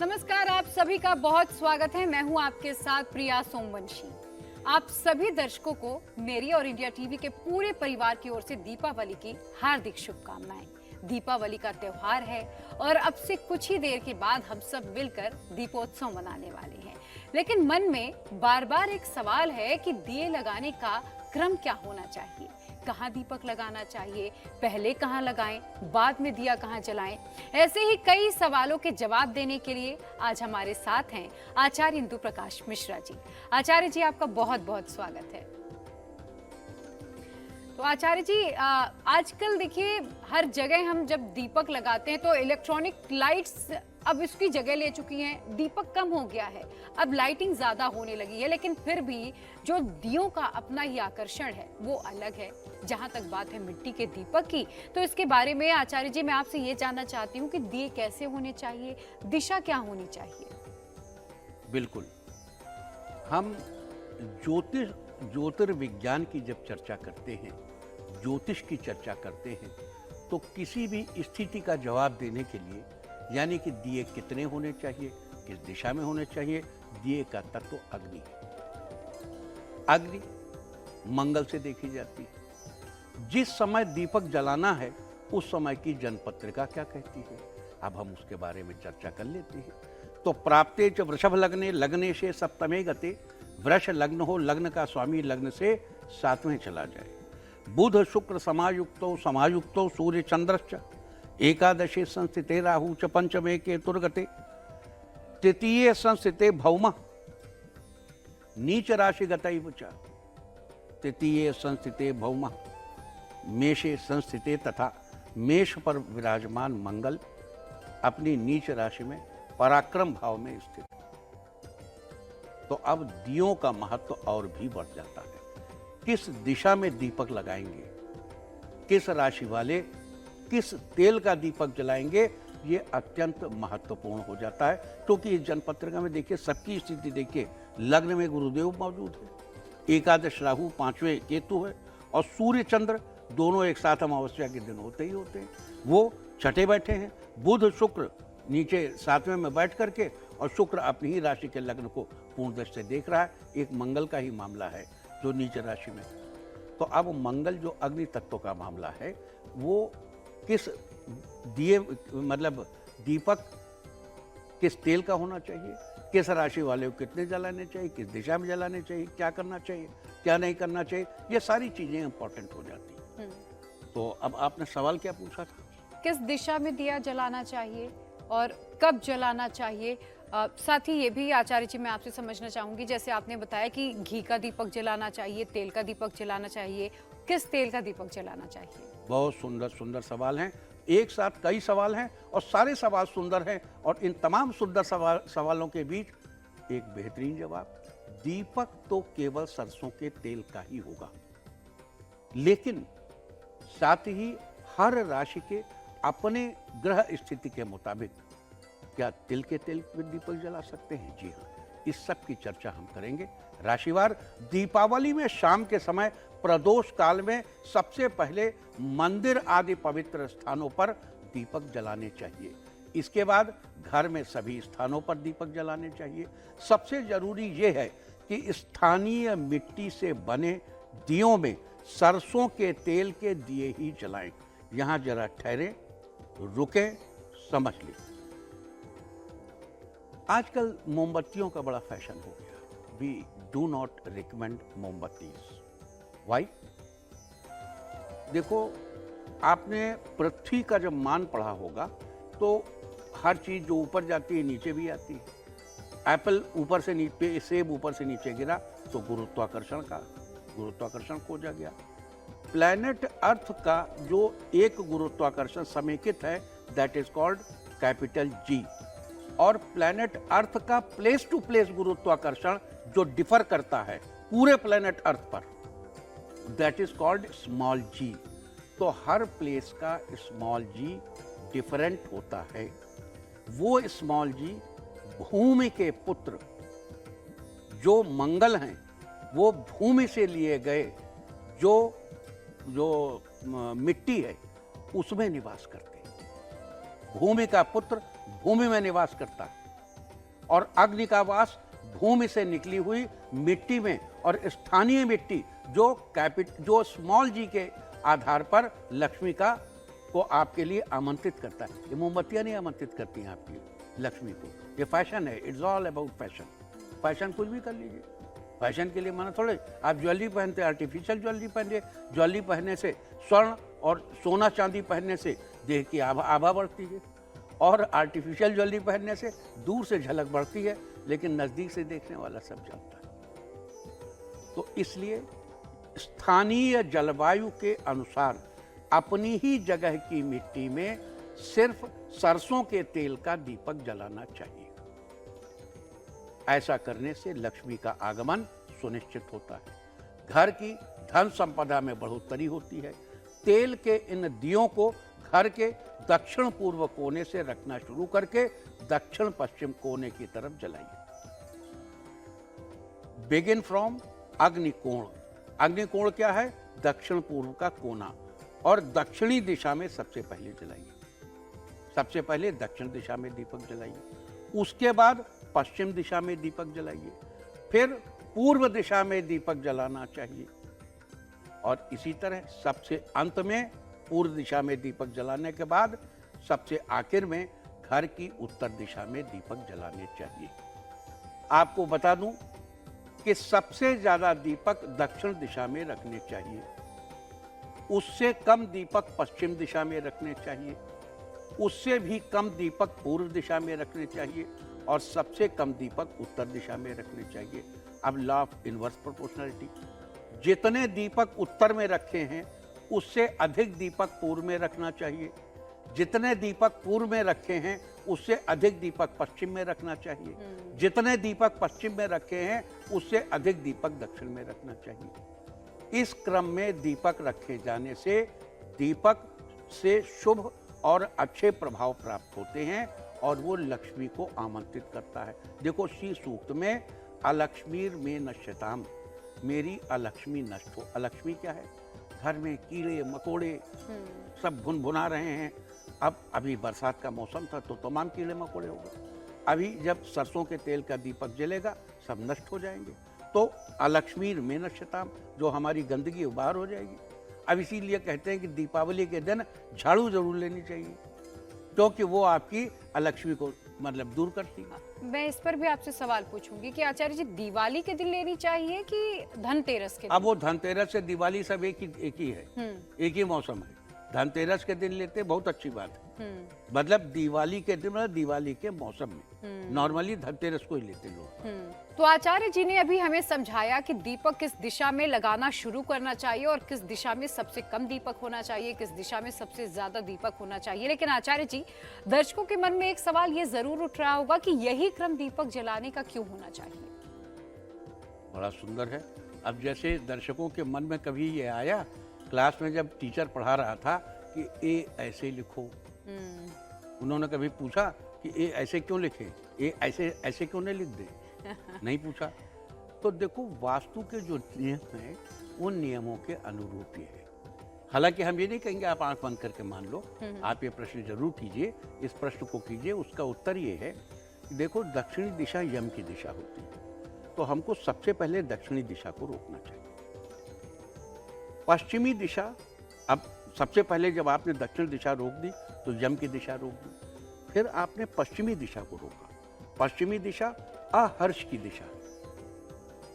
नमस्कार, आप सभी का बहुत स्वागत है। मैं हूं आपके साथ प्रिया सोमवंशी। आप सभी दर्शकों को मेरी और इंडिया टीवी के पूरे परिवार की ओर से दीपावली की हार्दिक शुभकामनाएं। दीपावली का त्योहार है और अब से कुछ ही देर के बाद हम सब मिलकर दीपोत्सव मनाने वाले हैं। लेकिन मन में बार बार एक सवाल है कि दिए लगाने का क्रम क्या होना चाहिए, कहाँ दीपक लगाना चाहिए, पहले कहाँ लगाएं, बाद में दिया कहाँ जलाएं। ऐसे ही कई सवालों के जवाब देने के लिए आज हमारे साथ हैं आचार्य इंदु प्रकाश मिश्रा जी। आचार्य जी, आपका बहुत बहुत स्वागत है। तो आचार्य जी, आजकल देखिए हर जगह हम जब दीपक लगाते हैं तो इलेक्ट्रॉनिक लाइट्स अब इसकी जगह ले चुकी हैं। दीपक कम हो गया है, अब लाइटिंग ज्यादा होने लगी है, लेकिन फिर भी जो दियों का अपना ही आकर्षण है वो अलग है। जहां तक बात है मिट्टी के दीपक की, तो इसके बारे में आचार्य जी मैं आपसे ये जानना चाहती हूँ कि दिए कैसे होने चाहिए, दिशा क्या होनी चाहिए। बिल्कुल, हम ज्योतिर्विज्ञान की जब चर्चा करते हैं, ज्योतिष की चर्चा करते हैं, तो किसी भी स्थिति का जवाब देने के लिए, यानी कि दिए कितने होने चाहिए, किस दिशा में होने चाहिए, दिए का तत्व अग्नि है। अग्नि मंगल से देखी जाती है। जिस समय दीपक जलाना है उस समय की जनपत्रिका क्या कहती है, अब हम उसके बारे में चर्चा कर लेते हैं। तो प्राप्ते च वृषभ लग्ने, लग्ने से सप्तमे गते, वृष लग्न हो, लग्न का स्वामी लग्न से सातवें चला जाए। बुध शुक्र समायुक्तो, समायुक्तो सूर्य चंद्रश्च, एकादशे संस्थिते राहु च, पंचमे केतुर्गते, तृतीये संस्थिते भौम, नीच राशि गतैव च, तृतीये संस्थिते भौम, मेषे संस्थिते तथा मेष पर विराजमान मंगल अपनी नीच राशि में पराक्रम भाव में स्थित। तो अब दियों का महत्व और भी बढ़ जाता है। किस दिशा में दीपक लगाएंगे, किस राशि वाले किस तेल का दीपक जलाएंगे, ये अत्यंत महत्वपूर्ण हो जाता है। क्योंकि इस जनपत्रिका में देखिए सबकी स्थिति देखिए, लग्न में गुरुदेव मौजूद है, एकादश राहु, पांचवें केतु है, और सूर्य चंद्र दोनों एक साथ अमावस्या के दिन होते ही होते हैं, वो छठे बैठे हैं। बुध शुक्र नीचे सातवें में बैठ करके, और शुक्र अपनी ही राशि के लग्न को पूर्ण दृष्टि से देख रहा है। एक मंगल का ही मामला है जो नीचे राशि में। तो अब मंगल जो अग्नि तत्व का मामला है, वो किस दिए मतलब दीपक किस तेल का होना चाहिए, किस राशि वाले को कितने जलाने चाहिए, किस दिशा में जलाने चाहिए, क्या करना चाहिए, क्या नहीं करना चाहिए, ये सारी चीजें इंपॉर्टेंट हो जाती हैं। तो अब आपने सवाल क्या पूछा था? किस दिशा में दिया जलाना चाहिए और कब जलाना चाहिए। साथ ही ये भी आचार्य जी मैं आपसे समझना चाहूंगी, जैसे आपने बताया कि घी का दीपक जलाना चाहिए, तेल का दीपक जलाना चाहिए, किस तेल का दीपक जलाना चाहिए। बहुत सुंदर सुंदर सवाल हैं, एक साथ कई सवाल हैं और सारे सवाल सुंदर हैं। और इन तमाम सुंदर सवालों के बीच एक बेहतरीन जवाब, दीपक तो केवल सरसों के तेल का ही होगा, लेकिन साथ ही हर राशि के अपने ग्रह स्थिति के मुताबिक क्या तिल के तेल में दीपक जला सकते हैं। जी हाँ, इस सब की चर्चा हम करेंगे राशिवार। दीपावली में शाम के समय प्रदोष काल में सबसे पहले मंदिर आदि पवित्र स्थानों पर दीपक जलाने चाहिए। इसके बाद घर में सभी स्थानों पर दीपक जलाने चाहिए। सबसे जरूरी यह है कि स्थानीय मिट्टी से बने दियों में सरसों के तेल के दिए ही जलाएं। यहां जरा ठहरे, रुके, समझ लें। आजकल मोमबत्तियों का बड़ा फैशन हो गया। वी डू नॉट रिकमेंड मोमबत्तीज। वाई? देखो, आपने पृथ्वी का जब मान पढ़ा होगा तो हर चीज जो ऊपर जाती है नीचे भी आती है। एप्पल ऊपर से नीचे, सेब ऊपर से नीचे गिरा तो गुरुत्वाकर्षण खो जा गया। प्लैनेट अर्थ का जो एक गुरुत्वाकर्षण समेकित है, that is called capital G. और प्लैनेट अर्थ का प्लेस टू प्लेस गुरुत्वाकर्षण जो डिफर करता है पूरे प्लैनेट अर्थ पर, दैट इज कॉल्ड स्मॉल जी। तो हर प्लेस का स्मॉल जी डिफरेंट होता है। वो स्मॉल जी भूमि के पुत्र जो मंगल हैं, वो भूमि से लिए गए जो मिट्टी है उसमें निवास करते हैं। भूमि का पुत्र भूमि में निवास करता है। और अग्नि का वास भूमि से निकली हुई मिट्टी में, और स्थानीय मिट्टी जो स्मॉल जी के आधार पर लक्ष्मी को आपके लिए आमंत्रित करता है। ये मोमबत्तियां नहीं आमंत्रित करती हैं आपकी लक्ष्मी को, ये फैशन है। It's all about fashion. Fashion कुछ भी कर लीजिए, फैशन के लिए माना थोड़े। आप ज्वेलरी पहनते, आर्टिफिशियल ज्वेलरी पहनिए। ज्वेलरी पहनने से, स्वर्ण और सोना चांदी पहनने से देह की आभा बढ़ती है, और आर्टिफिशियल ज्वेलरी पहनने से दूर से झलक बढ़ती है, लेकिन नज़दीक से देखने वाला सब जानता है। तो इसलिए स्थानीय जलवायु के अनुसार अपनी ही जगह की मिट्टी में सिर्फ सरसों के तेल का दीपक जलाना चाहिए। ऐसा करने से लक्ष्मी का आगमन सुनिश्चित होता है, घर की धन संपदा में बढ़ोतरी होती है। तेल के इन दियों को घर के दक्षिण पूर्व कोने से रखना शुरू करके दक्षिण पश्चिम कोने की तरफ जलाइए। Begin from अग्निकोण। अग्निकोण क्या है? दक्षिण पूर्व का कोना, और दक्षिणी दिशा में सबसे पहले जलाइए। सबसे पहले दक्षिण दिशा में दीपक जलाइए, उसके बाद पश्चिम दिशा में दीपक जलाइए, फिर पूर्व दिशा में दीपक जलाना चाहिए, और इसी तरह सबसे अंत में पूर्व दिशा में दीपक जलाने के बाद सबसे आखिर में घर की उत्तर दिशा में दीपक जलाने चाहिए। आपको बता दूं कि सबसे ज्यादा दीपक दक्षिण दिशा में रखने चाहिए, उससे कम दीपक पश्चिम दिशा में रखने चाहिए, उससे भी कम दीपक पूर्व दिशा में रखने चाहिए, और सबसे कम दीपक उत्तर दिशा में रखने चाहिए। अब लॉ ऑफ इनवर्स प्रोपोर्शनैलिटी, जितने दीपक उत्तर में रखे हैं उससे अधिक दीपक पूर्व में रखना चाहिए, जितने दीपक पूर्व में रखे हैं उससे अधिक दीपक पश्चिम में रखना चाहिए, जितने दीपक पश्चिम में रखे हैं उससे अधिक दीपक दक्षिण में रखना चाहिए। इस क्रम में दीपक रखे जाने से दीपक से शुभ और अच्छे प्रभाव प्राप्त होते हैं, और वो लक्ष्मी को आमंत्रित करता है। देखो श्री सूक्त में अलक्ष्मीर में नश्यताम, मेरी अलक्ष्मी नष्ट हो। अलक्ष्मी क्या है? घर में कीड़े मकोड़े सब भुनभुना रहे हैं। अब अभी बरसात का मौसम था तो तमाम कीड़े मकोड़े हो गए। अभी जब सरसों के तेल का दीपक जलेगा सब नष्ट हो जाएंगे। तो अलक्ष्मीर में नश्यताम, जो हमारी गंदगी बाहर हो जाएगी। अब इसीलिए कहते हैं कि दीपावली के दिन झाड़ू जरूर लेनी चाहिए, क्योंकि वो आपकी अलक्ष्मी को मतलब दूर करती है। मैं इस पर भी आपसे सवाल पूछूंगी कि आचार्य जी, दिवाली के दिन लेनी चाहिए कि धनतेरस के दिन? अब वो धनतेरस से दिवाली सब एक ही है, एक ही मौसम है। धनतेरस के दिन लेते बहुत अच्छी बात है, मतलब दिवाली के दिन, मतलब दिवाली के मौसम में। नॉर्मली धनतेरस को ही लेते लोग। तो आचार्य जी ने अभी हमें समझाया कि दीपक किस दिशा में लगाना शुरू करना चाहिए और किस दिशा में सबसे कम दीपक होना चाहिए, किस दिशा में सबसे ज्यादा दीपक होना चाहिए। लेकिन आचार्य जी, दर्शकों के मन में एक सवाल ये जरूर उठ रहा होगा कि यही क्रम दीपक जलाने का क्यों होना चाहिए? बड़ा सुंदर है। अब जैसे दर्शकों के मन में कभी ये आया, क्लास में जब टीचर पढ़ा रहा था कि ए ऐसे लिखो, उन्होंने कभी पूछा कि ए ऐसे क्यों लिखे, ए ऐसे ऐसे क्यों नहीं लिख दे? नहीं पूछा। तो देखो, वास्तु के जो नियम हैं उन नियमों के अनुरूप ही है। हालांकि हम ये नहीं कहेंगे आप आंख बंद करके मान लो, आप ये प्रश्न जरूर कीजिए, इस प्रश्न को कीजिए। उसका उत्तर ये है, देखो दक्षिणी दिशा यम की दिशा होती है, तो हमको सबसे पहले दक्षिणी दिशा को रोकना चाहिए। पश्चिमी दिशा, अब सबसे पहले जब आपने दक्षिण दिशा रोक दी तो यम की दिशा रोक दी, फिर आपने पश्चिमी दिशा को रोका। पश्चिमी दिशा अहर्ष की दिशा।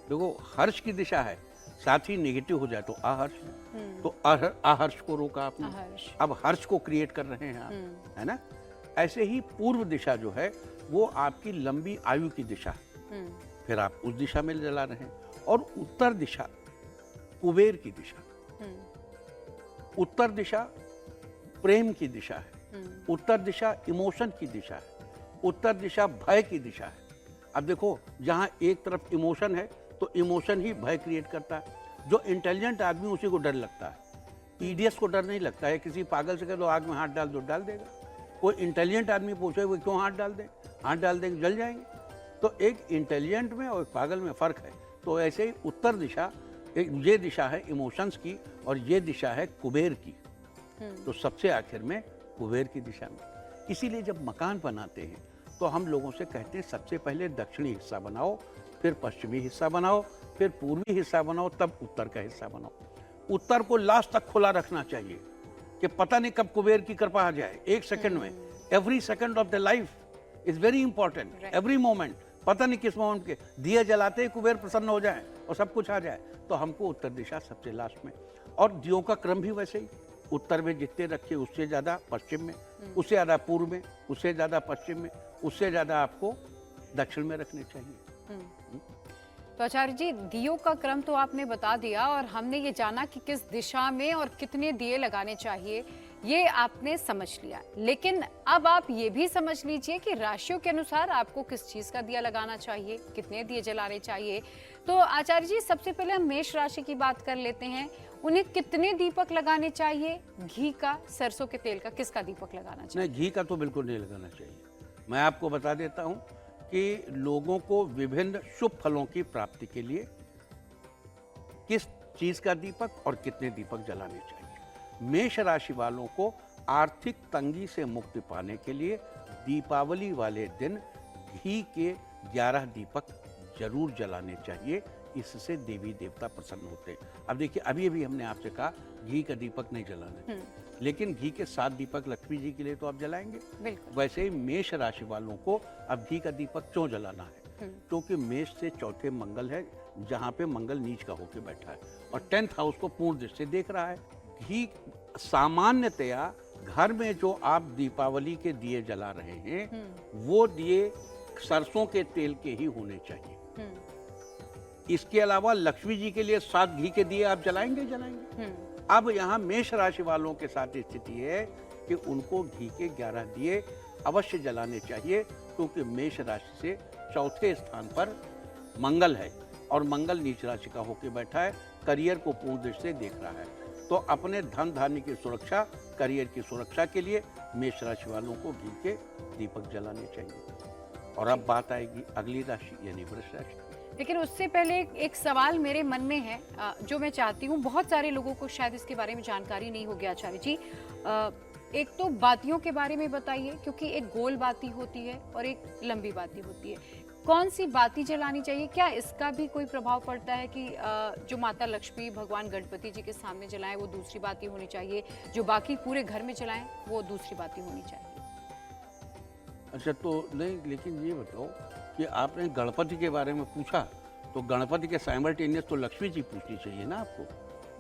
देखो हर्ष की दिशा है, साथ ही नेगेटिव हो जाए तो अहर्ष है, तो अहर्ष को रोका आपने, अब हर्ष को क्रिएट कर रहे हैं आप, है ना। ऐसे ही पूर्व दिशा जो है वो आपकी लंबी आयु की दिशा है, फिर आप उस दिशा में जला रहे हैं। और उत्तर दिशा कुबेर की दिशा, उत्तर दिशा प्रेम की दिशा है, उत्तर दिशा इमोशन की दिशा है, उत्तर दिशा भय की दिशा है। अब देखो, जहाँ एक तरफ इमोशन है तो इमोशन ही भय क्रिएट करता है। जो इंटेलिजेंट आदमी उसी को डर लगता है, ईडियस को डर नहीं लगता है। किसी पागल से कह दो आग में हाथ डाल दो, डाल देगा। कोई इंटेलिजेंट आदमी पूछे वो क्यों हाथ डाल दे, हाथ डाल देंगे जल जाएंगे। तो एक इंटेलिजेंट में और एक पागल में फ़र्क है। तो ऐसे ही उत्तर दिशा, एक ये दिशा है इमोशंस की और ये दिशा है कुबेर की, तो सबसे आखिर में कुबेर की दिशा में। इसीलिए जब मकान बनाते हैं तो हम लोगों से कहते हैं सबसे पहले दक्षिणी हिस्सा बनाओ, फिर पश्चिमी हिस्सा बनाओ, फिर पूर्वी हिस्सा बनाओ, तब उत्तर का हिस्सा बनाओ। उत्तर को लास्ट तक खुला रखना चाहिए कि पता नहीं कब कुबेर की कृपा आ जाए, एक सेकंड में। Every second of the life is very important, every moment, पता नहीं किस मोमेंट के दिए जलाते ही कुबेर प्रसन्न हो जाए और सब कुछ आ जाए। तो हमको उत्तर दिशा सबसे लास्ट में, और दियों का क्रम भी वैसे ही, उत्तर में जितने रखे उससे ज्यादा पश्चिम में, उससे ज्यादा पूर्व में, उससे ज्यादा पश्चिम में, उससे ज्यादा आपको दक्षिण में रखने चाहिए। तो आचार्य जी, दियों का क्रम तो आपने बता दिया और हमने ये जाना कि किस दिशा में और कितने दिए लगाने चाहिए, ये आपने समझ लिया। लेकिन अब आप ये भी समझ लीजिए कि राशियों के अनुसार आपको किस चीज का दिया लगाना चाहिए, कितने दिए जलाने चाहिए। तो आचार्य जी, सबसे पहले हम मेष राशि की बात कर लेते हैं। उन्हें कितने दीपक लगाने चाहिए? घी का, सरसों के तेल का, किसका दीपक लगाना चाहिए? नहीं, घी का तो बिल्कुल नहीं लगाना चाहिए। मैं आपको बता देता हूं कि लोगों को विभिन्न शुभ फलों की प्राप्ति के लिए किस चीज का दीपक और कितने दीपक जलाने चाहिए। मेष राशि वालों को आर्थिक तंगी से मुक्ति पाने के लिए दीपावली वाले दिन घी के 11 दीपक जरूर जलाने चाहिए, इससे देवी देवता प्रसन्न होते हैं। अब देखिए, अभी अभी हमने आपसे कहा घी का दीपक नहीं जलाना, लेकिन घी के 7 दीपक लक्ष्मी जी के लिए तो आप जलाएंगे। वैसे ही मेष राशि वालों को अब घी का दीपक क्यों जलाना है? क्योंकि मेष से चौथे मंगल है, जहाँ पे मंगल नीच का होकर बैठा है और 10th हाउस को पूर्ण दृष्टि से देख रहा है। घी सामान्यतया घर में जो आप दीपावली के दिए जला रहे हैं, वो दिए सरसों के तेल के ही होने चाहिए। इसके अलावा लक्ष्मी जी के लिए 7 घी के दिए आप जलाएंगे। अब यहाँ मेष राशि वालों के साथ स्थिति है कि उनको घी के 11 दिए अवश्य जलाने चाहिए, क्योंकि मेष राशि से चौथे स्थान पर मंगल है और मंगल नीच राशि का होकर बैठा है, करियर को पूर्ण दृष्टि से देख रहा है। तो अपने धन धान्य की सुरक्षा, करियर की सुरक्षा के लिए मेष राशि वालों को घी के दीपक जलाने चाहिए। और अब बात आएगी अगली राशि यानी वृष राशि। लेकिन उससे पहले एक सवाल मेरे मन में है, जो मैं चाहती हूँ, बहुत सारे लोगों को शायद इसके बारे में जानकारी नहीं होगी आचार्य जी। एक तो बातियों के बारे में बताइए, क्योंकि एक गोल बाती होती है और एक लंबी बाती होती है। कौन सी बाती जलानी चाहिए? क्या इसका भी कोई प्रभाव पड़ता है कि जो माता लक्ष्मी, भगवान गणपति जी के सामने जलाएं वो दूसरी बाती होनी चाहिए, जो बाकी पूरे घर में जलाएं वो दूसरी बाती होनी चाहिए? अच्छा, तो नहीं, लेकिन ये बताओ कि आपने गणपति के बारे में पूछा, तो गणपति के साइमल्टेनियस तो लक्ष्मी जी पूछनी चाहिए ना आपको।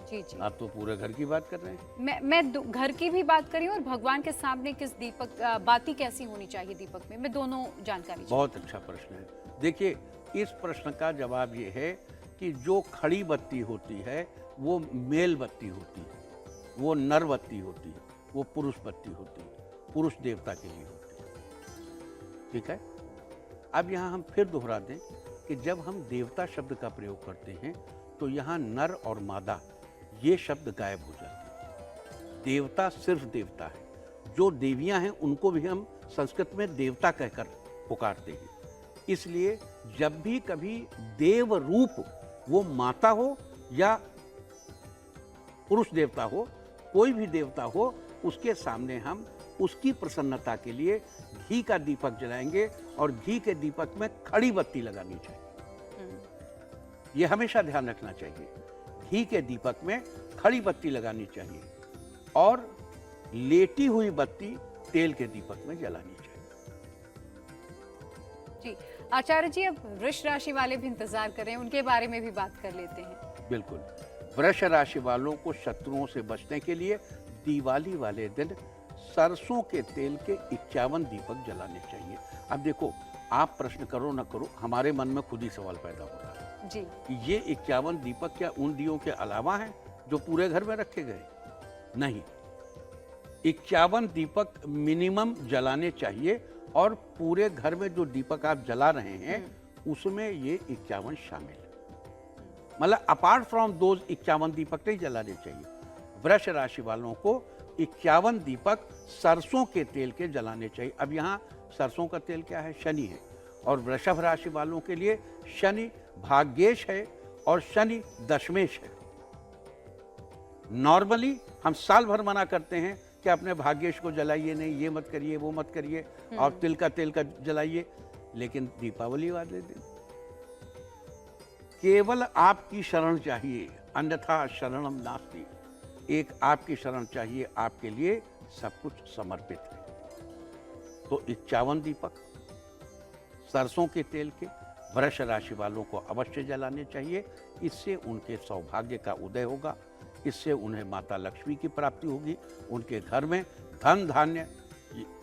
जी जी, आप तो पूरे घर की बात कर रहे हैं। मैं घर की भी बात करी और भगवान के सामने किस दीपक, बाती कैसी होनी चाहिए दीपक में, मैं दोनों जानकारी। बहुत अच्छा प्रश्न है। देखिए, इस प्रश्न का जवाब ये है कि जो खड़ी बत्ती होती है वो मेल बत्ती होती है, वो नर बत्ती होती है, वो पुरुष बत्ती होती है, पुरुष देवता के लिए होती है। ठीक है। अब यहाँ हम फिर दोहरा दें कि जब हम देवता शब्द का प्रयोग करते हैं तो यहाँ नर और मादा ये शब्द गायब हो जाते हैं। देवता सिर्फ देवता है। जो देवियां हैं उनको भी हम संस्कृत में देवता कहकर पुकारते हैं। इसलिए जब भी कभी देव रूप, वो माता हो या पुरुष देवता हो, कोई भी देवता हो, उसके सामने हम उसकी प्रसन्नता के लिए घी का दीपक जलाएंगे और घी के दीपक में खड़ी बत्ती लगानी चाहिए। ये हमेशा ध्यान रखना चाहिए, घी के दीपक में खड़ी बत्ती लगानी चाहिए और लेटी हुई बत्ती तेल के दीपक में जलानी चाहिए। जी आचार्य जी, अब वृष राशि वाले भी इंतजार कर रहे हैं, उनके बारे में भी बात कर लेते हैं। बिल्कुल। वृष राशि वालों को शत्रुओं से बचने के लिए दिवाली वाले दिन सरसों के तेल के 51 दीपक जलाने चाहिए। अब देखो, आप प्रश्न करो ना करो, हमारे मन में खुद ही सवाल पैदा हो रहा है जी, ये 51 दीपक क्या उन दियों के अलावा हैं जो पूरे घर में रखे गए? नहीं, 51 दीपक मिनिमम जलाने चाहिए और पूरे घर में जो दीपक आप जला रहे हैं उसमें ये 51 शामिल है। मतलब अपार्ट फ्रॉम दोज 51 दीपक नहीं जलाने चाहिए। वृष राशि वालों को 51 दीपक सरसों के तेल के जलाने चाहिए। अब यहाँ सरसों का तेल क्या है? शनि है। और वृषभ राशि वालों के लिए शनि भाग्येश है और शनि दशमेश है। नॉर्मली हम साल भर मना करते हैं कि अपने भाग्येश को जलाइए नहीं, ये मत करिए, वो मत करिए, और तिल का जलाइए। लेकिन दीपावली वाले दिन केवल आपकी शरण चाहिए, अन्यथा शरणम नास्ति। एक आपकी शरण चाहिए, आपके लिए सब कुछ समर्पित है। तो 51 दीपक सरसों के तेल के वृष राशि वालों को अवश्य जलाने चाहिए। इससे उनके सौभाग्य का उदय होगा, इससे उन्हें माता लक्ष्मी की प्राप्ति होगी, उनके घर में धन धान्य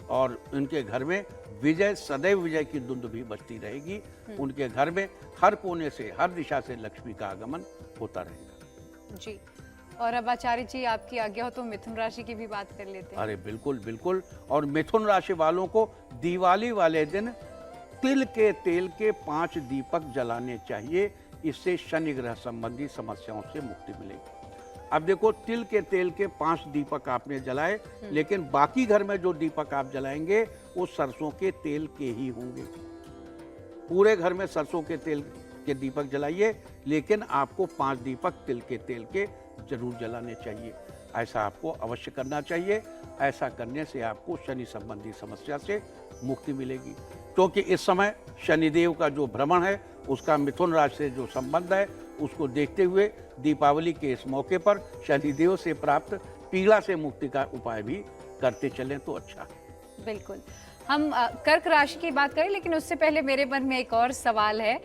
और उनके घर में विजय, सदैव विजय की धुंध भी बजती रहेगी। उनके घर में हर कोने से, हर दिशा से लक्ष्मी का आगमन होता रहेगा। जी, और अब आचार्य जी आपकी आज्ञा हो तो मिथुन राशि की भी बात कर लेते हैं। अरे बिल्कुल बिल्कुल। और मिथुन राशि वालों को दिवाली वाले दिन तिल के तेल के 5 दीपक जलाने चाहिए। इससे शनि ग्रह संबंधी समस्याओं से मुक्ति मिलेगी। अब देखो, तिल के तेल के 5 दीपक आपने जलाए, लेकिन बाकी घर में जो दीपक आप जलाएंगे वो सरसों के तेल के ही होंगे। पूरे घर में सरसों के तेल के दीपक जलाइए, लेकिन आपको 5 दीपक तिल के तेल के जरूर जलाने चाहिए। ऐसा आपको अवश्य करना चाहिए। ऐसा करने से आपको शनि संबंधी समस्या से मुक्ति मिलेगी, क्योंकि इस समय शनिदेव का जो भ्रमण है उसका मिथुन राशि से जो संबंध है, उसको देखते हुए दीपावली के इस मौके पर शनिदेव से प्राप्त पीड़ा से मुक्ति का उपाय भी करते चलें तो अच्छा है। बिल्कुल। हम कर्क राशि की बात करें, लेकिन उससे पहले मेरे मन में एक और सवाल है।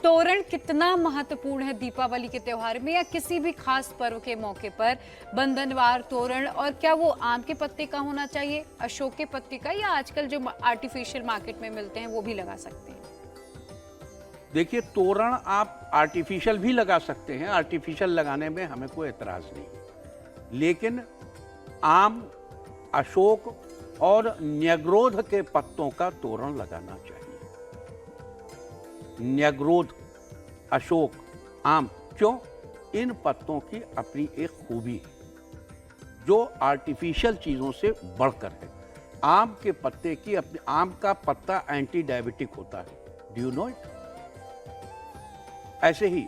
तोरण कितना महत्वपूर्ण है दीपावली के त्योहार में या किसी भी खास पर्व के मौके पर? बंधनवार तोरण, और क्या वो आम के पत्ते का होना चाहिए, अशोक के पत्ते का, या आजकल जो आर्टिफिशियल मार्केट में मिलते हैं वो भी लगा सकते हैं? देखिए, तोरण आप आर्टिफिशियल भी लगा सकते हैं, आर्टिफिशियल लगाने में हमें कोई एतराज नहीं, लेकिन आम, अशोक और न्यग्रोध के पत्तों का तोरण लगाना चाहिए। न्यग्रोध, अशोक, आम, क्यों? इन पत्तों की अपनी एक खूबी है जो आर्टिफिशियल चीजों से बढ़कर है। आम के पत्ते की अपनी, आम का पत्ता एंटी डायबिटिक होता है, डू यू नो इट? ऐसे ही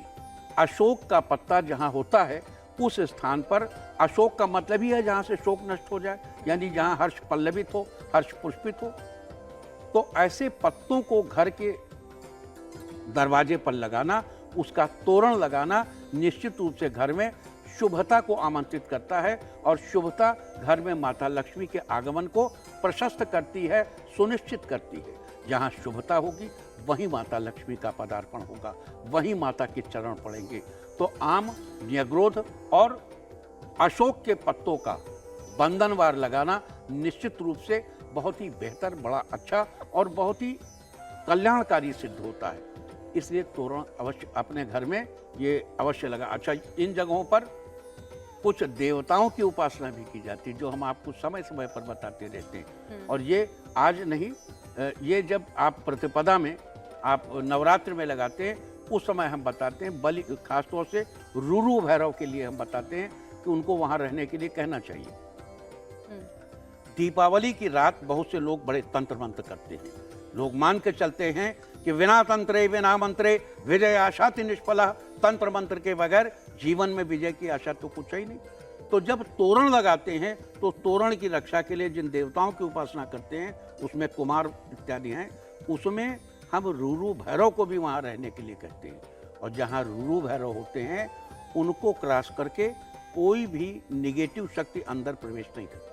अशोक का पत्ता जहां होता है उस स्थान पर, अशोक का मतलब ही है जहां से शोक नष्ट हो जाए, यानी जहां हर्ष पल्लवित हो, हर्ष पुष्पित हो। तो ऐसे पत्तों को घर के दरवाजे पर लगाना, उसका तोरण लगाना निश्चित रूप से घर में शुभता को आमंत्रित करता है, और शुभता घर में माता लक्ष्मी के आगमन को प्रशस्त करती है, सुनिश्चित करती है। जहाँ शुभता होगी वहीं माता लक्ष्मी का पदार्पण होगा, वहीं माता के चरण पड़ेंगे। तो आम, न्यग्रोध और अशोक के पत्तों का बंधनवार लगाना निश्चित रूप से बहुत ही बेहतर, बड़ा अच्छा और बहुत ही कल्याणकारी सिद्ध होता है। इसलिए तोरण अवश्य अपने घर में ये अवश्य लगा। अच्छा, इन जगहों पर कुछ देवताओं की उपासना भी की जाती है, जो हम आपको समय समय पर बताते रहते हैं। और ये आज नहीं, ये जब आप प्रतिपदा में, आप नवरात्र में लगाते हैं, उस समय हम बताते हैं। बलि, खासतौर से रुरु भैरव के लिए हम बताते हैं कि उनको वहाँ रहने के लिए कहना चाहिए। दीपावली की रात बहुत से लोग बड़े तंत्र मंत्र करते हैं। लोग मान के चलते हैं कि बिना तंत्रे बिना मंत्रे विजय आशा ति निष्फला। तंत्र मंत्र के बगैर जीवन में विजय की आशा तो कुछ ही नहीं। तो जब तोरण लगाते हैं तो तोरण की रक्षा के लिए जिन देवताओं की उपासना करते हैं, उसमें कुमार इत्यादि हैं, उसमें हम रुरु भैरव को भी वहाँ रहने के लिए कहते हैं। और जहाँ रुरु भैरव होते हैं उनको क्रॉस करके कोई भी निगेटिव शक्ति अंदर प्रवेश नहीं करती।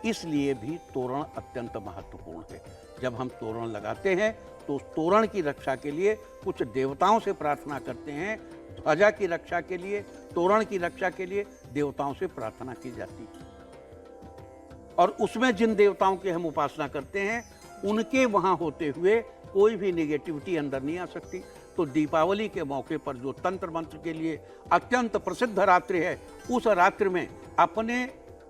इसलिए भी तोरण अत्यंत महत्वपूर्ण है। जब हम तोरण लगाते हैं तो तोरण की रक्षा के लिए कुछ देवताओं से प्रार्थना करते हैं। ध्वजा की रक्षा के लिए, तोरण की रक्षा के लिए देवताओं से प्रार्थना की जाती है। और उसमें जिन देवताओं की हम उपासना करते हैं उनके वहां होते हुए कोई भी निगेटिविटी अंदर नहीं आ सकती। तो दीपावली के मौके पर जो तंत्र मंत्र के लिए अत्यंत प्रसिद्ध रात्रि है, उस रात्रि में अपने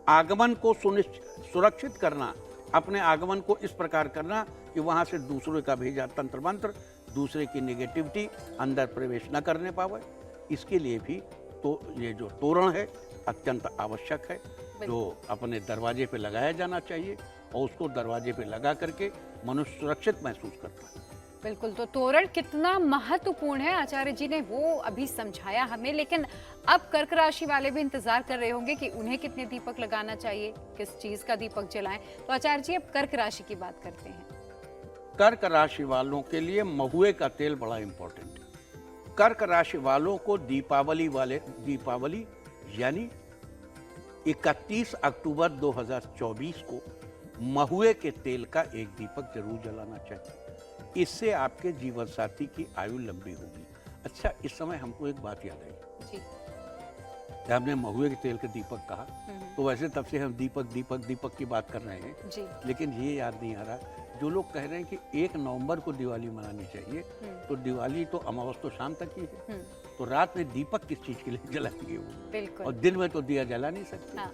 आगमन को सुरक्षित करना, अपने आगमन को इस प्रकार करना कि वहां से दूसरे का भेजा तंत्र मंत्र दूसरे की निगेटिविटी अंदर प्रवेश न करने पावे। इसके लिए भी तो ये जो तोरण है अत्यंत आवश्यक है, जो अपने दरवाजे पे लगाया जाना चाहिए, और उसको दरवाजे पे लगा करके मनुष्य सुरक्षित महसूस करता है। बिल्कुल, तो तोरण कितना महत्वपूर्ण है आचार्य जी ने वो अभी समझाया हमें, लेकिन अब कर्क राशि वाले भी इंतजार कर रहे होंगे कि उन्हें कितने दीपक लगाना चाहिए, किस चीज का दीपक जलाएं। तो आचार्य जी अब कर्क राशि की बात करते हैं। कर्क राशि वालों के लिए महुए का तेल बड़ा इंपॉर्टेंट है। कर्क राशि वालों को दीपावली यानी 31 अक्टूबर 2024 को महुए के तेल का एक दीपक जरूर जलाना चाहिए। इससे आपके जीवन साथी की आयु लंबी होगी। अच्छा, इस समय हमको एक बात याद आई जी। कि हमने महुए के तेल के दीपक कहा, तो वैसे तब से हम दीपक की बात कर रहे हैं जी। लेकिन ये याद नहीं आ रहा, जो लोग कह रहे हैं कि 1 नवंबर को दिवाली मनानी चाहिए, तो दिवाली तो अमावस तो शाम तक ही है, तो रात में दीपक किस चीज के लिए जलाएंगे वो? बिल्कुल। और दिन में तो दिया जला नहीं सकते। हाँ।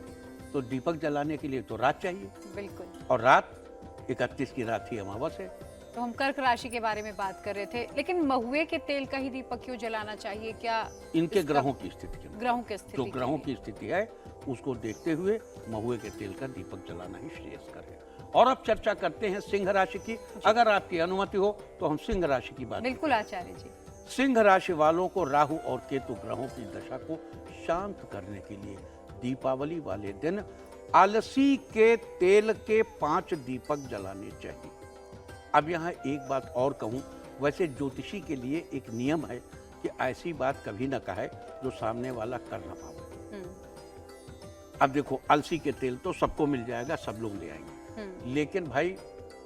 तो दीपक जलाने के लिए तो रात चाहिए, बिल्कुल। और रात 31 की रात ही अमावस है। तो हम कर्क राशि के बारे में बात कर रहे थे, लेकिन महुए के तेल का ही दीपक क्यों जलाना चाहिए? क्या इनके इसका- ग्रहों की स्थिति के ग्रहों की स्थिति जो के ग्रहों लिए? की स्थिति है उसको देखते हुए महुए के तेल का दीपक जलाना ही श्रेयस्कर है। और अब चर्चा करते हैं सिंह राशि की। अगर आपकी अनुमति हो तो हम सिंह राशि की बात बिल्कुल आचार्य जी। सिंह राशि वालों को राहु और केतु ग्रहों की दशा को शांत करने के लिए दीपावली वाले दिन अलसी के तेल के 5 दीपक जलाने चाहिए। अब यहाँ एक बात और कहूँ, वैसे ज्योतिषी के लिए एक नियम है कि ऐसी बात कभी ना कहे जो सामने वाला कर ना पाए। अब देखो, अलसी के तेल तो सबको मिल जाएगा, सब लोग ले आएंगे, लेकिन भाई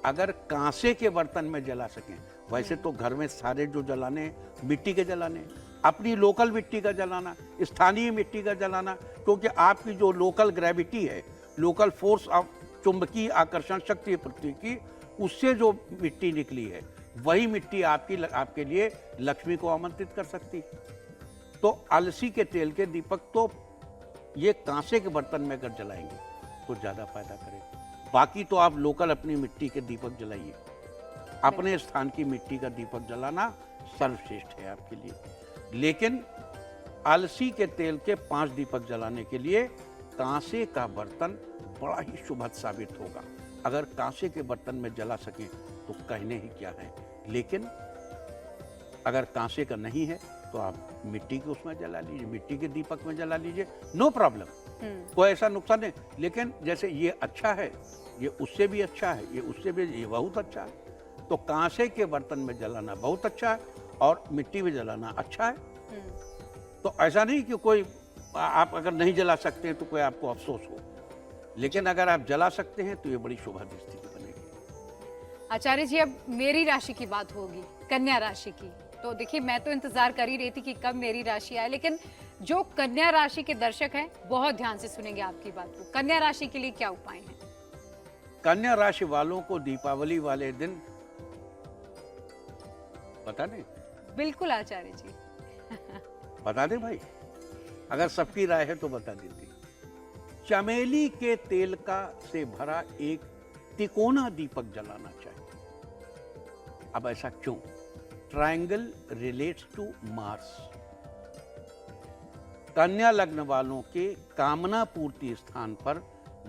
अगर कांसे के बर्तन में जला सकें, वैसे तो घर में सारे जो जलाने मिट्टी के जलाने, अपनी लोकल मिट्टी का जलाना, स्थानीय मिट्टी का जलाना, क्योंकि आपकी जो लोकल ग्रेविटी है, लोकल फोर्स ऑफ चुंबकीय आकर्षण शक्ति है पृथ्वी की, उससे जो मिट्टी निकली है वही मिट्टी आपके लिए लक्ष्मी को आमंत्रित कर सकती है। तो अलसी के तेल के दीपक तो ये कांसे के बर्तन में अगर जलाएंगे तो ज्यादा फायदा करेगा। बाकी तो आप लोकल अपनी मिट्टी के दीपक जलाइए, अपने स्थान की मिट्टी का दीपक जलाना सर्वश्रेष्ठ है आपके लिए। लेकिन अलसी के तेल के 5 दीपक जलाने के लिए कांसे का बर्तन बड़ा ही शुभ साबित होगा। अगर कांसे के बर्तन में जला सकें तो कहने ही क्या है, लेकिन अगर कांसे का नहीं है तो आप मिट्टी के उसमें जला लीजिए, मिट्टी के दीपक में जला लीजिए, नो प्रॉब्लम, कोई ऐसा नुकसान नहीं। लेकिन जैसे ये अच्छा है, ये उससे भी अच्छा है, ये उससे भी, ये बहुत अच्छा है, तो कांसे के बर्तन में जलाना बहुत अच्छा है और मिट्टी में जलाना अच्छा है। तो ऐसा नहीं कि कोई आप अगर नहीं जला सकते हैं तो कोई आपको अफसोस हो, लेकिन अगर आप जला सकते हैं तो ये बड़ी शुभ स्थिति बनेगी। आचार्य जी अब मेरी राशि की बात होगी, कन्या राशि की। तो देखिए, मैं तो इंतजार कर ही रही थी कि कब मेरी राशि आए, लेकिन जो कन्या राशि के दर्शक हैं बहुत ध्यान से सुनेंगे आपकी बात को। कन्या राशि के लिए क्या उपाय हैं? कन्या राशि वालों को दीपावली वाले दिन बता दें? बिल्कुल आचार्य जी। बता दें भाई, अगर सबकी राय है तो बता देती। चमेली के तेल का से भरा एक तिकोना दीपक जलाना चाहिए। अब ऐसा क्यों? Triangle relates to Mars. कन्या लग्न वालों के कामना पूर्ति स्थान पर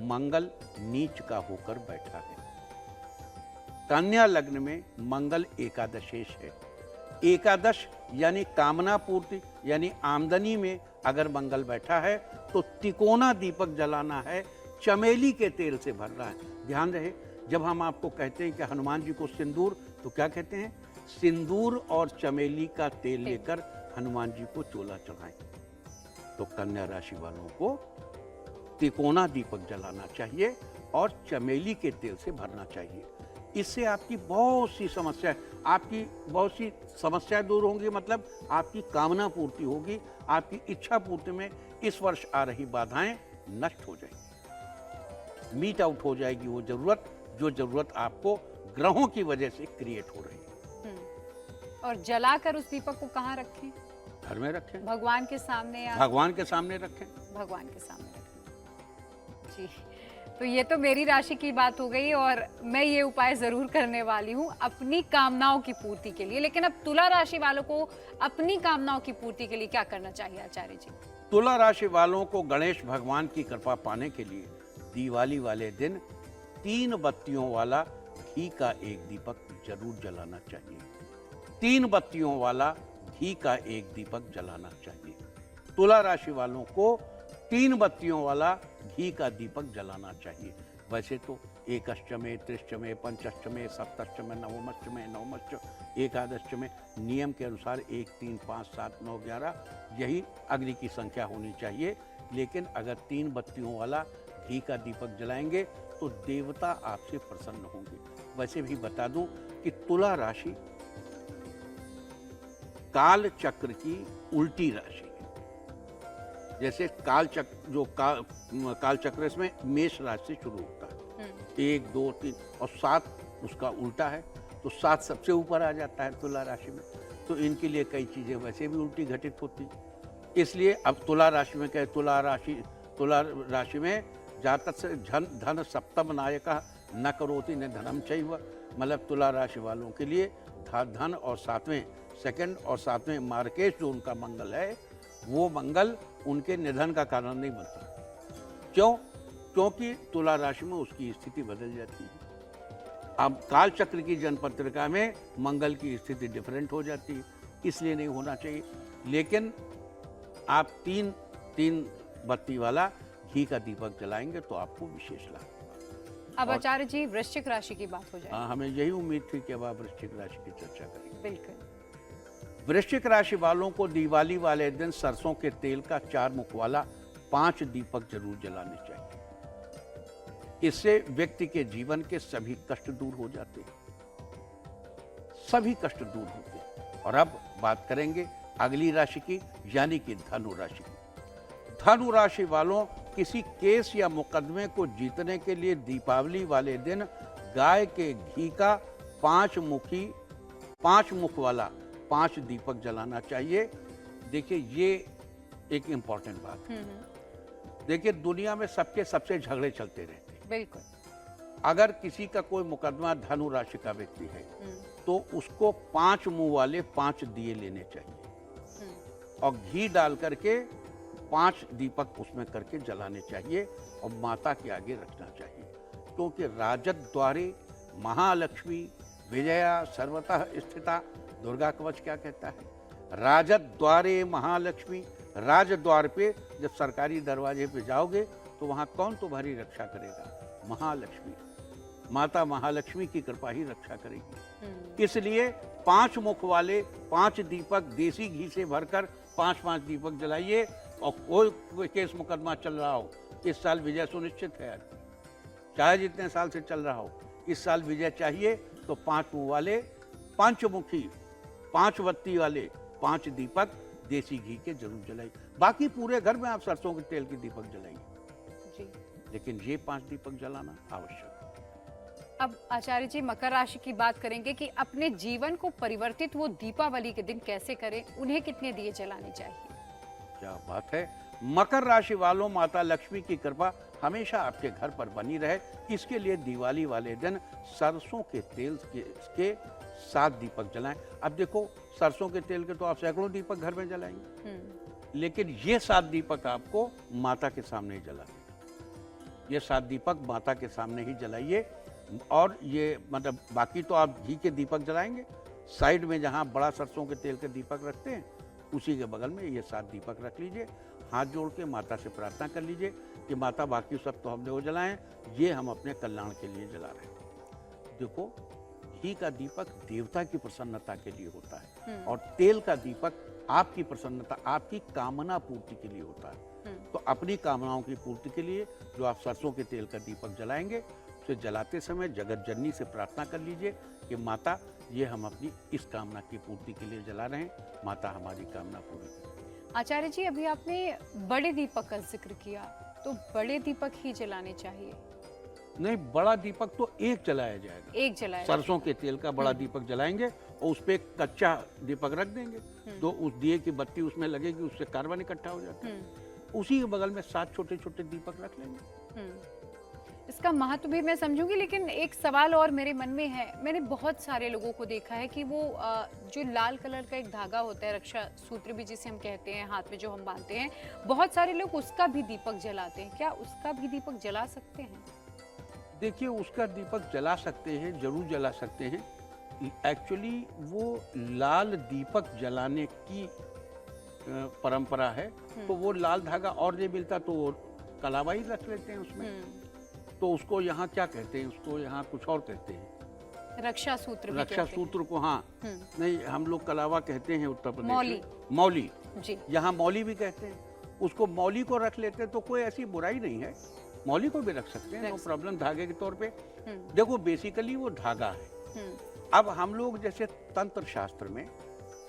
मंगल नीच का होकर बैठा है। कन्या लग्न में मंगल एकादशेश है। एकादश यानी कामना पूर्ति, यानी आमदनी में अगर मंगल बैठा है तो तिकोना दीपक जलाना है, चमेली के तेल से भरना है। ध्यान रहे, जब हम आपको कहते हैं कि हनुमान जी को सिंदूर, तो क्या कहते हैं? सिंदूर और चमेली का तेल लेकर हनुमान जी को चोला चढ़ाएं। तो कन्या राशि वालों को तिकोना दीपक जलाना चाहिए और चमेली के तेल से भरना चाहिए। इससे आपकी बहुत सी समस्याएं दूर होंगी, मतलब आपकी कामना पूर्ति होगी, आपकी इच्छा पूर्ति में इस वर्ष आ रही बाधाएं नष्ट हो जाएंगी, मीट आउट हो जाएगी वो जरूरत आपको ग्रहों की वजह से क्रिएट हो रही है। और जलाकर उस दीपक को कहाँ रखें? घर में रखें, भगवान के सामने या भगवान के सामने रखें। भगवान के सामने रखें। जी, तो ये तो मेरी राशि की बात हो गई और मैं ये उपाय जरूर करने वाली हूँ अपनी कामनाओं की पूर्ति के लिए। लेकिन अब तुला राशि वालों को अपनी कामनाओं की पूर्ति के लिए क्या करना चाहिए आचार्य जी? तुला राशि वालों को गणेश भगवान की कृपा पाने के लिए दिवाली वाले दिन 3 बत्तियों वाला घी का एक दीपक जरूर जलाना चाहिए। 3 बत्तियों वाला घी का एक दीपक जलाना चाहिए। तुला राशि वालों को 3 बत्तियों वाला घी का दीपक जलाना चाहिए। वैसे तो एकअष्टमे, त्रिष्टमे, पंचष्टमे, सप्तष्टमे, नवमष्टमे, एकादशमे नियम के अनुसार 1, 3, 5, 7, 9, 11 यही अग्नि की संख्या होनी चाहिए। लेकिन अगर 3 बत्तियों वाला घी का दीपक जलाएंगे तो देवता आपसे प्रसन्न होंगे। वैसे भी बता दूं कि तुला राशि काल चक्र की उल्टी राशि है। जैसे काल चक्र इसमें मेष राशि से शुरू होता है, 1, 2, 3 और 7 उसका उल्टा है, तो 7 सबसे ऊपर आ जाता है तुला राशि में। तो इनके लिए कई चीजें वैसे भी उल्टी घटित होती, इसलिए अब तुला राशि में क्या, तुला राशि में जातक से धन सप्तम नायक न करोति न धनम चैव, मतलब तुला राशि वालों के लिए धन और 7वें सेकंड और 7वें मार्केश जो उनका मंगल है, वो मंगल उनके निधन का कारण नहीं बनता। क्यों? क्योंकि तुला राशि में उसकी स्थिति बदल जाती है। अब काल चक्र की जनपत्रिका में मंगल की स्थिति डिफरेंट हो जाती है, इसलिए नहीं होना चाहिए। लेकिन आप 3 बत्ती वाला घी का दीपक जलाएंगे तो आपको विशेष लाभ। अब आचार्य जी वृश्चिक राशि की बात हो जाए। हाँ, हमें यही उम्मीद थी कि अब आप वृश्चिक राशि की चर्चा करेंगे। बिल्कुल। वृश्चिक राशि वालों को दिवाली वाले दिन सरसों के तेल का 4 मुख वाला 5 दीपक जरूर जलाने चाहिए। इससे व्यक्ति के जीवन के सभी कष्ट दूर हो जाते हैं, सभी कष्ट दूर होते हैं। और अब बात करेंगे अगली राशि की, यानी कि धनु राशि की। धनु राशि वालों किसी केस या मुकदमे को जीतने के लिए दीपावली वाले दिन गाय के घी का 5 मुख वाला 5 दीपक जलाना चाहिए। देखिए, ये एक इंपॉर्टेंट बात है। देखिए, दुनिया में सबसे झगड़े चलते रहते हैं। बिल्कुल। अगर किसी का कोई मुकदमा धनु राशि का व्यक्ति है तो उसको 5 मुंह वाले 5 दिए लेने चाहिए और घी डाल करके 5 दीपक उसमें करके जलाने चाहिए और माता के आगे रखना चाहिए। क्योंकि राजद द्वारे महालक्ष्मी विजया सर्वतः स्थिता, दुर्गा कवच क्या कहता है? राजद द्वारे महालक्ष्मी, राजद्वार पे जब सरकारी दरवाजे पे जाओगे तो वहां कौन तुम्हारी रक्षा करेगा? महालक्ष्मी, माता महालक्ष्मी की कृपा ही रक्षा करेगी। इसलिए 5 मुख वाले 5 दीपक देसी घी से भरकर 5-5 दीपक जलाइए। और कोई केस मुकदमा चल रहा हो, इस साल विजय सुनिश्चित है, चाहे जितने साल से चल रहा हो, इस साल विजय चाहिए तो 5 मुंह वाले, पंचमुखी, 5 बत्ती वाले 5 दीपक देसी घी के जरूर जलाइए। बाकी पूरे घर में आप सरसों के तेल के दीपक जलाइए, लेकिन ये 5 दीपक जलाना आवश्यक है। अब आचार्य जी मकर राशि की बात करेंगे कि अपने जीवन को परिवर्तित वो दीपावली के दिन कैसे करें, उन्हें कितने दिए जलाने चाहिए? क्या बात है। मकर राशि वालों, माता लक्ष्मी की कृपा हमेशा आपके घर पर बनी रहे, इसके लिए दिवाली वाले दिन सरसों के तेल के 7 दीपक जलाएं। अब देखो, सरसों के तेल के तो आप सैकड़ों दीपक घर में जलाएंगे, लेकिन ये 7 दीपक आपको माता के सामने ही जलाने। ये 7 दीपक माता के सामने ही जलाइए। और ये मतलब बाकी तो आप घी के दीपक जलाएंगे, साइड में जहाँ बड़ा सरसों के तेल के दीपक रखते हैं उसी के बगल में ये 7 दीपक रख लीजिए। हाथ जोड़ के माता से प्रार्थना कर लीजिए कि माता बाकी सब तो हमने वो जलाएं, ये हम अपने कल्याण के लिए जला रहे हैं। देखो, घी का दीपक देवता की प्रसन्नता के लिए होता है और तेल का दीपक आपकी प्रसन्नता, आपकी कामना पूर्ति के लिए होता है। तो अपनी कामनाओं की पूर्ति के लिए जो आप सरसों के तेल का दीपक जलाएंगे, उसे जलाते समय जगत जननी से प्रार्थना कर लीजिए कि माता, ये हम अपनी इस कामना की पूर्ति के लिए जला रहे हैं, माता हमारी कामना पूरी करें। आचार्य जी, अभी आपने बड़े दीपक का जिक्र किया, तो बड़े दीपक ही जलाने चाहिए? नहीं, बड़ा दीपक तो एक जलाया जाएगा, एक जलाया, सरसों के तेल का बड़ा दीपक जलाएंगे और उस पर एक कच्चा दीपक रख देंगे, तो उस दिए की बत्ती उसमें लगेगी, उससे कार्बन इकट्ठा हो जाता है। उसी के बगल में 7 छोटे-छोटे दीपक रख लेंगे। इसका महत्व भी मैं समझूंगी, लेकिन एक सवाल और मेरे मन में है। मैंने बहुत सारे लोगों को देखा है कि वो जो लाल कलर का एक धागा होता है, रक्षा सूत्र भी जिसे हम कहते हैं, हाथ में जो हम बांधते हैं, बहुत सारे लोग उसका भी दीपक जलाते हैं। क्या उसका भी दीपक जला सकते हैं? देखिए, उसका दीपक जला सकते हैं, जरूर जला सकते हैं, एक्चुअली वो लाल दीपक जलाने की परंपरा है, तो वो लाल धागा और नहीं मिलता तो वो कलावा ही रख लेते हैं उसमें। तो उसको यहाँ क्या कहते हैं, उसको यहाँ कुछ और कहते हैं, रक्षा सूत्र भी रक्षा कहते हैं। सूत्र को, हाँ नहीं हम लोग कलावा कहते हैं उत्तर प्रदेश मौली। में। मौली जी। यहाँ मौली भी कहते हैं। उसको मौली को रख लेते हैं तो कोई ऐसी बुराई नहीं है, मौली को भी रख सकते हैं, नो प्रॉब्लम, धागे के तौर पे। देखो बेसिकली वो धागा है। अब हम लोग जैसे तंत्र शास्त्र में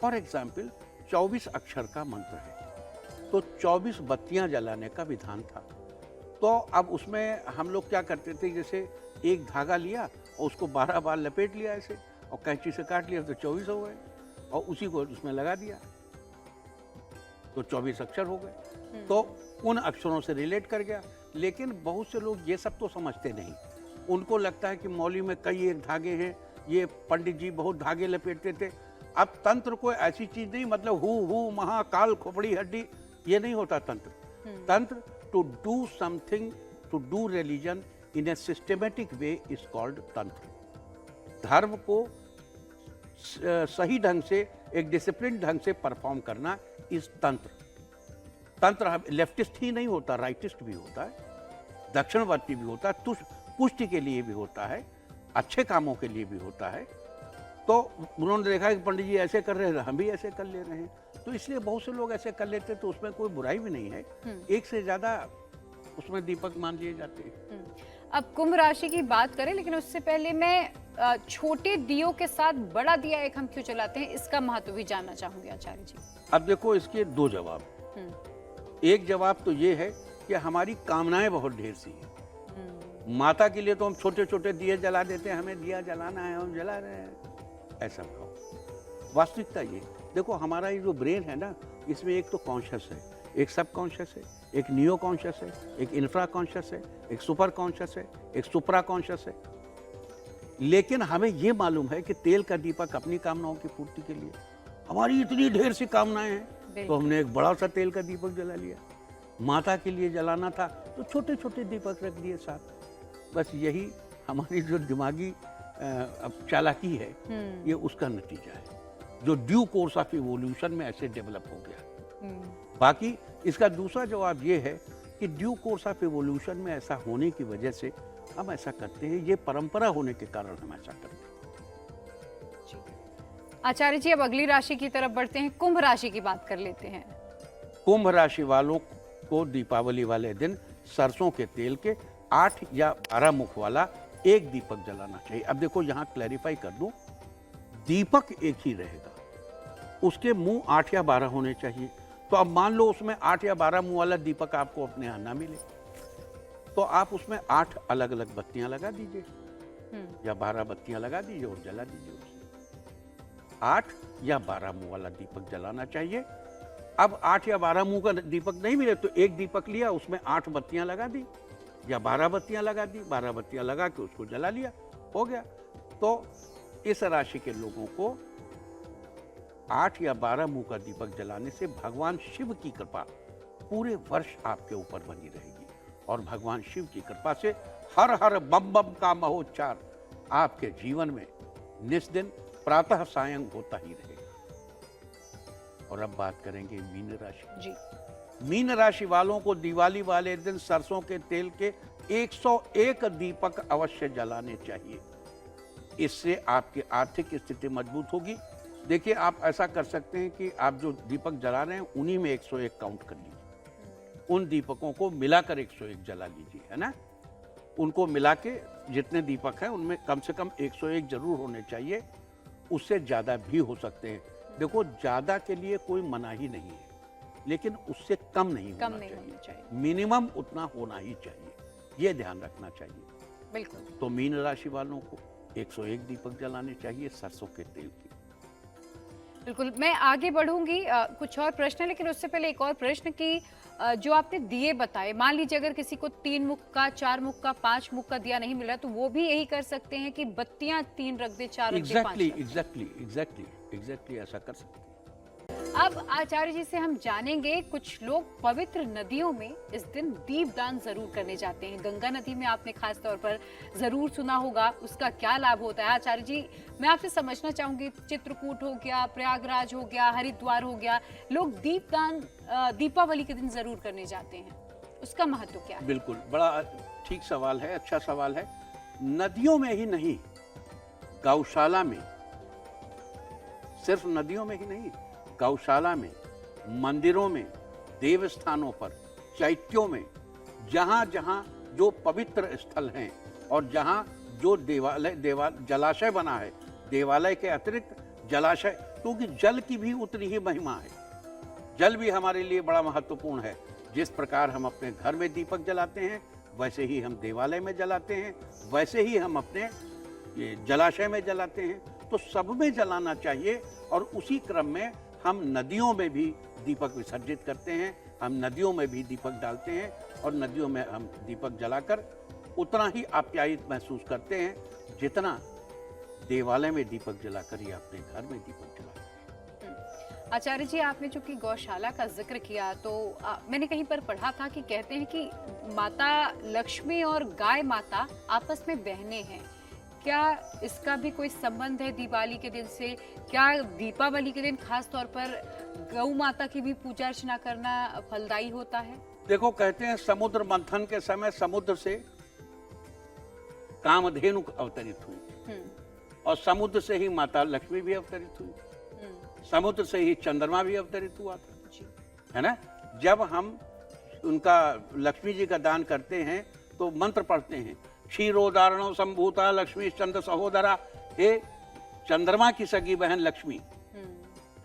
फॉर एग्जाम्पल 24 अक्षर का मंत्र है, तो 24 बत्तियां जलाने का विधान था। तो अब उसमें हम लोग क्या करते थे, जैसे एक धागा लिया और उसको 12 बार लपेट लिया ऐसे और कैंची से काट लिया तो 24 हो गए, और उसी को उसमें लगा दिया तो 24 अक्षर हो गए। तो उन अक्षरों से रिलेट कर गया। लेकिन बहुत से लोग ये सब तो समझते नहीं, उनको लगता है कि मौली में कई एक धागे हैं, ये पंडित जी बहुत धागे लपेटते थे। अब तंत्र कोई ऐसी चीज नहीं, मतलब हु महाकाल खोपड़ी हड्डी, ये नहीं होता तंत्र। Tantra to do something, to do religion in a systematic way is called tantra. धर्म को सही ढंग से, एक डिसिप्लिन ढंग से परफॉर्म करना इस तंत्र। तंत्र लेफ्टिस्ट ही नहीं होता, राइटिस्ट भी होता है, दक्षिणवर्ती भी होता है, पुष्टि के लिए भी होता है, अच्छे कामों के लिए भी होता है। तो उन्होंने देखा कि पंडित जी ऐसे कर रहे हैं, हम भी ऐसे कर ले रहे हैं, तो इसलिए बहुत से लोग ऐसे कर लेते, तो उसमें कोई बुराई भी नहीं है। एक से ज्यादा उसमें दीपक मान लिए जाते हैं। अब कुंभ राशि की बात करें, लेकिन उससे पहले मैं छोटे दियों के साथ बड़ा दिया एक हम क्यों जलाते हैं, इसका महत्व भी जानना चाहूंगी आचार्य जी। अब देखो इसके दो जवाब। एक जवाब तो ये है कि हमारी कामनाएं बहुत ढेर सी हैं। माता के लिए तो हम छोटे छोटे दिए जला देते हैं, हमें दिया जलाना है, हम जला रहे हैं, ऐसा भाव। वास्तविकता ये देखो, हमारा ये जो ब्रेन है ना, इसमें एक तो कॉन्शियस है, एक सब कॉन्शियस है, एक नियो कॉन्शियस है, एक इंफ्रा कॉन्शियस है, एक सुपर कॉन्शियस है, एक सुप्रा कॉन्शियस है। लेकिन हमें ये मालूम है कि तेल का दीपक अपनी कामनाओं की पूर्ति के लिए, हमारी इतनी ढेर सी कामनाएं हैं तो हमने एक बड़ा सा तेल का दीपक जला लिया। माता के लिए जलाना था तो छोटे छोटे दीपक रख दिए साथ। बस यही हमारी जो दिमागी चालाकी है, ये उसका नतीजा है, जो ड्यू कोर्स ऑफ इवोल्यूशन में ऐसे डेवलप हो गया। बाकी इसका दूसरा जवाब ये है कि ड्यू कोर्स ऑफ इवोल्यूशन में ऐसा होने की वजह से हम ऐसा करते हैं, ये परंपरा होने के कारण हम ऐसा करते हैं। आचार्य जी, अब अगली राशि की तरफ बढ़ते हैं, कुंभ राशि की बात कर लेते हैं। कुंभ राशि वालों को दीपावली वाले दिन सरसों के तेल के 8 या 12 मुख वाला एक दीपक जलाना चाहिए। अब देखो यहाँ क्लैरिफाई कर दूं, दीपक एक ही रहेगा, उसके मुंह 8 या 12 होने चाहिए। तो अब मान लो उसमें 8 या 12 मुंह वाला दीपक आपको अपने यहाँ ना मिले, तो आप उसमें 8 अलग अलग बत्तियां लगा दीजिए या 12 बत्तियां लगा दीजिए और जला दीजिए उसमें। 8 या 12 मुंह वाला दीपक जलाना चाहिए। अब 8 या 12 मुंह का दीपक नहीं मिले तो एक दीपक लिया, उसमें 8 बत्तियां लगा दी या 12 बत्तियां लगा दी, 12 बत्तियां लगा के उसको जला लिया, हो गया। तो इस राशि के लोगों को 8 या 12 मुंह का दीपक जलाने से भगवान शिव की कृपा पूरे वर्ष आपके ऊपर बनी रहेगी, और भगवान शिव की कृपा से हर हर बम बम का महोच्चार आपके जीवन में निस्दिन प्रातः सायं होता ही रहेगा। और अब बात करेंगे मीन राशि जी। मीन राशि वालों को दिवाली वाले दिन सरसों के तेल के 101 दीपक अवश्य जलाने चाहिए। इससे आपकी आर्थिक स्थिति मजबूत होगी। देखिए, आप ऐसा कर सकते हैं कि आप जो दीपक जला रहे हैं उन्हीं में 101 काउंट कर लीजिए, उन दीपकों को मिलाकर 101 जला लीजिए, है ना। उनको मिला के जितने दीपक हैं उनमें कम से कम 101 जरूर होने चाहिए, उससे ज़्यादा भी हो सकते हैं। देखो, ज़्यादा के लिए कोई मनाही नहीं है, लेकिन उससे कम नहीं होना चाहिए, मिनिमम उतना होना ही चाहिए, ये ध्यान रखना चाहिए। बिल्कुल। तो मीन राशि वालों को 101 दीपक जलाने चाहिए सरसों के तेल की। बिल्कुल, मैं आगे बढ़ूंगी, कुछ और प्रश्न है, लेकिन उससे पहले एक और प्रश्न कि जो आपने दिए बताए, मान लीजिए अगर किसी को 3 मुख का, 4 मुख का, 5 मुख का दिया नहीं मिला, तो वो भी यही कर सकते हैं कि बत्तियां 3 रख दे, 4 रख दे, 5 एग्जैक्टली ऐसा कर सकते हैं। अब आचार्य जी से हम जानेंगे, कुछ लोग पवित्र नदियों में इस दिन दीपदान जरूर करने जाते हैं। गंगा नदी में आपने खास तौर पर जरूर सुना होगा, उसका क्या लाभ होता है। आचार्य जी, मैं आपसे समझना चाहूंगी, चित्रकूट हो गया, प्रयागराज हो गया, हरिद्वार हो गया, लोग दीपदान दीपावली के दिन जरूर करने जाते हैं, उसका महत्व क्या है? बिल्कुल, बड़ा ठीक सवाल है, अच्छा सवाल है। नदियों में ही नहीं, गौशाला में, सिर्फ नदियों में ही नहीं, गौशाला में, मंदिरों में, देव स्थानों पर, चैत्यों में, जहां जहां जो पवित्र स्थल हैं और जहां जो जलाशय बना है, देवालय के अतिरिक्त जलाशय, क्योंकि जल की भी उतनी ही महिमा है। जल भी हमारे लिए बड़ा महत्वपूर्ण है। जिस प्रकार हम अपने घर में दीपक जलाते हैं, वैसे ही हम देवालय में जलाते हैं, वैसे ही हम अपने ये जलाशय में जलाते हैं। तो सब में जलाना चाहिए। और उसी क्रम में हम नदियों में भी दीपक विसर्जित करते हैं, हम नदियों में भी दीपक डालते हैं और नदियों में हम दीपक जलाकर उतना ही आप्यायित महसूस करते हैं जितना देवालय में दीपक जलाकर या अपने घर में दीपक जलाकर। आचार्य जी, आपने चूंकि गौशाला का जिक्र किया, तो मैंने कहीं पर पढ़ा था कि कहते हैं कि माता लक्ष्मी और गाय माता आपस में बहनें हैं। क्या इसका भी कोई संबंध है दिवाली के दिन से? क्या दीपावली के दिन खास तौर पर गौ माता की भी पूजा अर्चना करना फलदायी होता है? देखो, कहते हैं समुद्र मंथन के समय समुद्र से कामधेनु अवतरित हुई और समुद्र से ही माता लक्ष्मी भी अवतरित हुई, समुद्र से ही चंद्रमा भी अवतरित हुआ था, है ना। जब हम उनका लक्ष्मी जी का दान करते हैं तो मंत्र पढ़ते हैं, क्षीरोदारणो संभूता लक्ष्मी चंद्र सहोदरा, हे चंद्रमा की सगी बहन लक्ष्मी,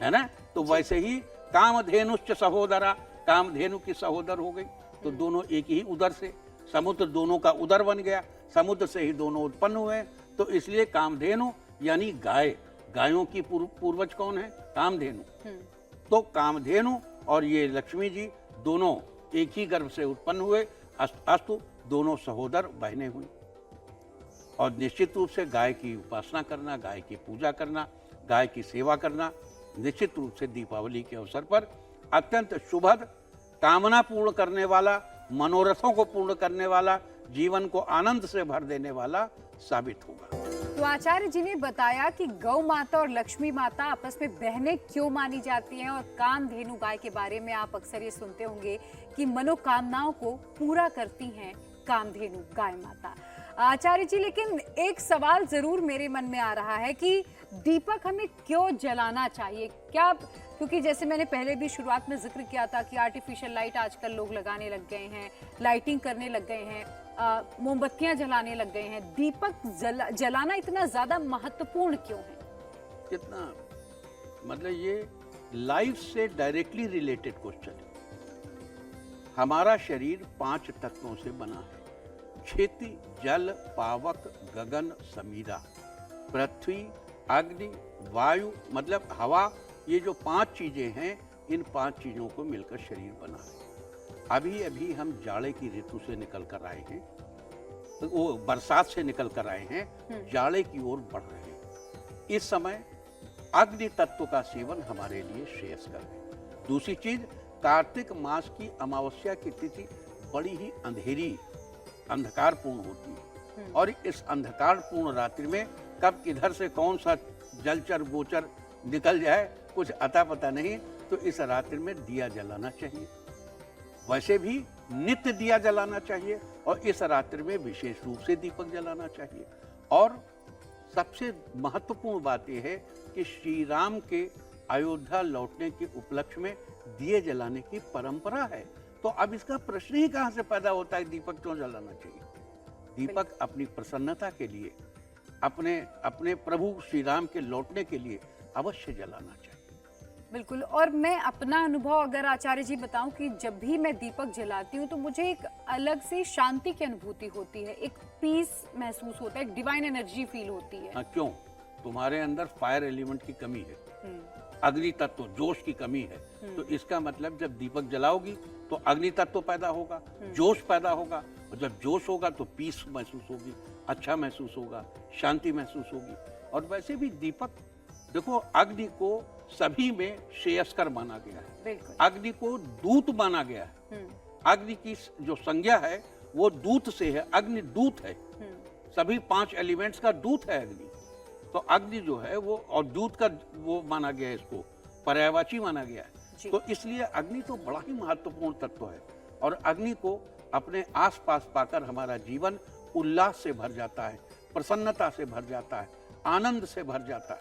है ना। तो वैसे ही कामधेनुश्च सहोदरा, कामधेनु की सहोदर हो गई। तो दोनों एक ही उदर से, समुद्र दोनों का उदर बन गया, समुद्र से ही दोनों उत्पन्न हुए। तो इसलिए कामधेनु यानी गाय, गायों की पूर्वज कौन है? कामधेनु। तो कामधेनु और ये लक्ष्मी जी दोनों एक ही गर्भ से उत्पन्न हुए, अस्तु दोनों सहोदर बहनें हुई। और निश्चित रूप से गाय की उपासना करना, गाय की पूजा करना, गाय की सेवा करना निश्चित रूप से दीपावली के अवसर पर अत्यंत शुभद, कामना पूर्ण करने वाला, मनोरथों को पूर्ण करने वाला, जीवन को आनंद से भर देने वाला साबित होगा। तो आचार्य जी ने बताया कि गौ माता और लक्ष्मी माता आपस में बहनें क्यों मानी जाती हैं, और कामधेनु गाय के बारे में आप अक्सर ये सुनते होंगे कि मनोकामनाओं को पूरा करती हैं कामधेनु गाय माता। आचार्य जी, लेकिन एक सवाल जरूर मेरे मन में आ रहा है कि दीपक हमें क्यों जलाना चाहिए? क्या, क्योंकि जैसे मैंने पहले भी शुरुआत में जिक्र किया था कि आर्टिफिशियल लाइट आजकल लोग लगाने लग गए हैं, लाइटिंग करने लग गए हैं, मोमबत्तियां जलाने लग गए हैं। दीपक जलाना इतना ज्यादा महत्वपूर्ण क्यों है? कितना, मतलब ये लाइफ से डायरेक्टली रिलेटेड क्वेश्चन है। हमारा शरीर 5 तत्वों से बना है, क्षिति, जल, पावक, गगन, समीरा। पृथ्वी, अग्नि, वायु मतलब हवा, ये जो 5 चीजें हैं, इन 5 चीजों को मिलकर शरीर बना है। अभी अभी हम जाड़े की ऋतु से निकल कर आए हैं, वो बरसात से निकल कर आए हैं, जाड़े की ओर बढ़ रहे हैं। इस समय अग्नि तत्व का सेवन हमारे लिए श्रेयस्कर है। दूसरी चीज, कार्तिक मास की अमावस्या की तिथि बड़ी ही अंधेरी, अंधकारपूर्ण होती है, और इस अंधकारपूर्ण रात्रि में कब किधर से कौन सा जलचर गोचर निकल जाए कुछ अता पता नहीं। तो इस रात्रि में दिया जलाना चाहिए, वैसे भी नित्य दिया जलाना चाहिए, और इस रात्रि में विशेष रूप से दीपक जलाना चाहिए। और सबसे महत्वपूर्ण बात यह है कि श्री राम के अयोध्या लौटने के उपलक्ष्य में दिए जलाने की परंपरा है। तो अब इसका प्रश्न ही कहां से पैदा होता है दीपक क्यों जलाना चाहिए? दीपक अपनी प्रसन्नता के लिए, अपने प्रभु श्री राम के लौटने के लिए अवश्य जलाना चाहिए। बिल्कुल। और मैं अपना अनुभव अगर आचार्य जी बताऊं कि जब भी मैं दीपक जलाती हूं तो मुझे एक अलग से शांति की अनुभूति होती है, एक पीस महसूस होता है, एक डिवाइन एनर्जी फील होती है। हाँ, क्यों? तुम्हारे अंदर फायर एलिमेंट की कमी है, अग्नि तत्व जोश की कमी है। तो इसका मतलब जब दीपक जलाओगी तो अग्नि तत्व पैदा होगा, जोश पैदा होगा, और जब जोश होगा तो पीस महसूस होगी, अच्छा महसूस होगा, शांति महसूस होगी। और वैसे भी दीपक देखो, अग्नि को सभी में श्रेयस्कर माना गया है। बिल्कुल। अग्नि को दूत माना गया है। अग्नि की जो संज्ञा है वो दूत से है, अग्नि दूत है। सभी 5 एलिमेंट्स का दूत है अग्नि। तो अग्नि जो है वो, और दूत का वो माना गया है, इसको पर्यायवाची माना गया है। तो इसलिए अग्नि तो बड़ा ही महत्वपूर्ण तत्व है, और अग्नि को अपने आसपास पाकर हमारा जीवन उल्लास से भर जाता है, प्रसन्नता से भर जाता है, आनंद से भर जाता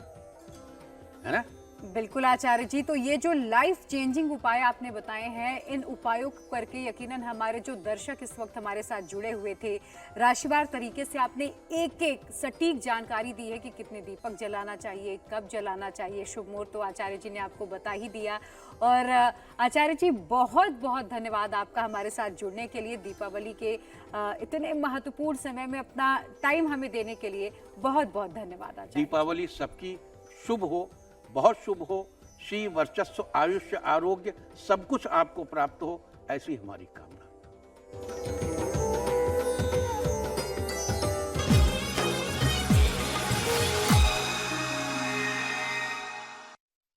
है ना? बिल्कुल आचार्य जी, तो ये जो लाइफ चेंजिंग उपाय आपने बताए हैं, इन उपायों करके यकीनन हमारे जो दर्शक इस वक्त हमारे साथ जुड़े हुए थे, राशिवार तरीके से आपने एक एक सटीक जानकारी दी है कि कितने दीपक जलाना चाहिए, कब जलाना चाहिए, शुभ मुहूर्त तो आचार्य जी ने आपको बता ही दिया। और आचार्य जी, बहुत बहुत धन्यवाद आपका हमारे साथ जुड़ने के लिए, दीपावली के इतने महत्वपूर्ण समय में अपना टाइम हमें देने के लिए बहुत बहुत धन्यवाद आचार्य। दीपावली सबकी शुभ हो, बहुत शुभ हो, श्री वर्चस्व, आयुष्य, आरोग्य सब कुछ आपको प्राप्त हो, ऐसी हमारी कामना।